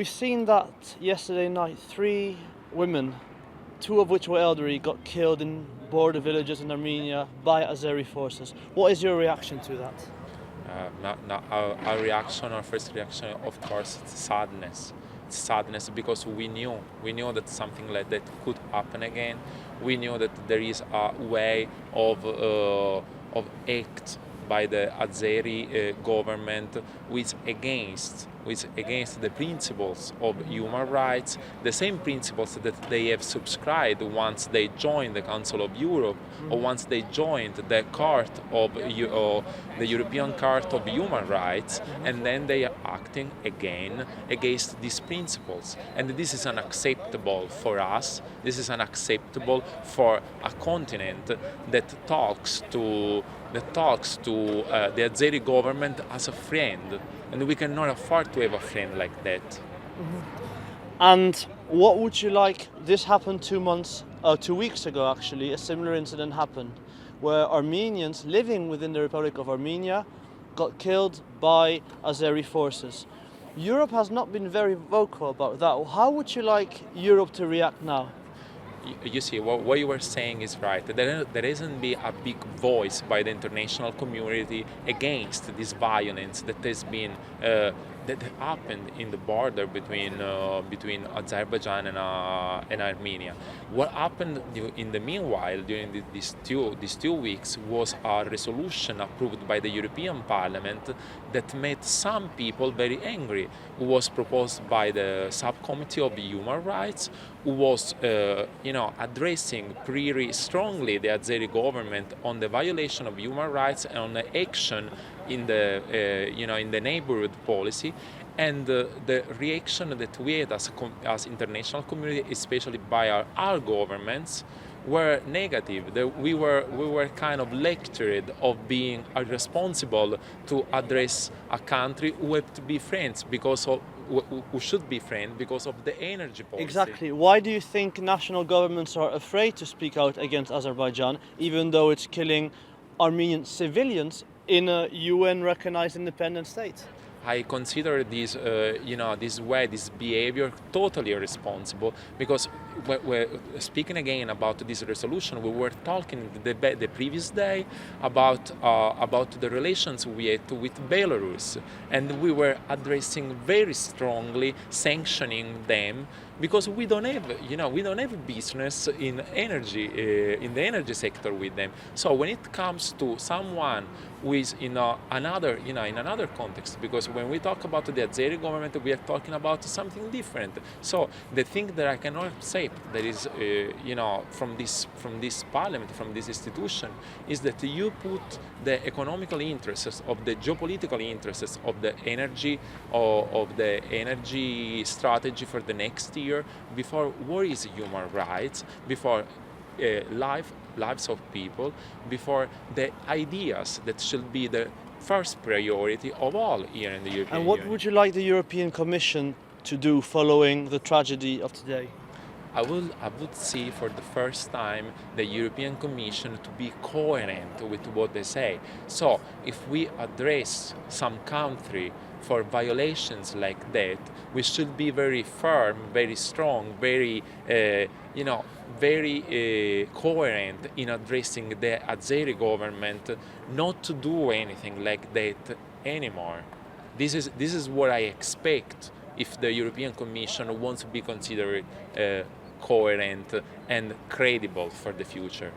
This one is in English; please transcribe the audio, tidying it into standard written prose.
we've seen that yesterday night 3 women, 2 of which were elderly, got killed in border villages in Armenia by Azeri forces. What is your reaction to that? Our reaction, our first reaction, of course, it's sadness. It's sadness because we knew that something like that could happen again. We knew that there is a way of act by the Azeri government which against the principles of human rights, the same principles that they have subscribed once they joined the Council of Europe or once they joined the the European Court of Human Rights, and then they are acting again against these principles. And this is unacceptable for us. This is unacceptable for a continent that talks to the Azeri government as a friend, and we cannot afford to have a friend like that. And what would you like? This happened 2 weeks ago, actually. A similar incident happened where Armenians living within the Republic of Armenia got killed by Azeri forces. Europe has not been very vocal about that. How would you like Europe to react now? You see, what you were saying is right. There isn't be a big voice by the international community against this violence that has been that happened in the border between Azerbaijan and Armenia. What happened in the meanwhile during these 2 weeks was a resolution approved by the European Parliament that made some people very angry. It was proposed by the Subcommittee of Human Rights, who was addressing pretty strongly the Azeri government on the violation of human rights and on the action in the in the neighborhood policy. And the reaction that we had as international community, especially by our governments, were negative. We were kind of lectured of being irresponsible to address a country who have to be friends because of who should be friends because of the energy policy. Exactly. Why do you think national governments are afraid to speak out against Azerbaijan, even though it's killing Armenian civilians in a UN-recognized independent state? I consider this behavior totally irresponsible because we're speaking again about this resolution. We were talking the previous day about the relations we had with Belarus, and we were addressing very strongly sanctioning them because we don't have business in the energy sector with them. So when it comes to someone who is in another context, because when we talk about the Azeri government, we are talking about something different. So the thing that I cannot accept that is from this parliament, from this institution, is that you put the economical interests of the geopolitical interests of the energy strategy for the next year before what is human rights, before lives of people, before the ideas that should be the first priority of all here in the European Union. And what would you like the European Commission to do following the tragedy of today? I would see for the first time the European Commission to be coherent with what they say. So if we address some country for violations like that, we should be very firm, very strong, very coherent in addressing the Azeri government not to do anything like that anymore. This is what I expect if the European Commission wants to be considered coherent and credible for the future.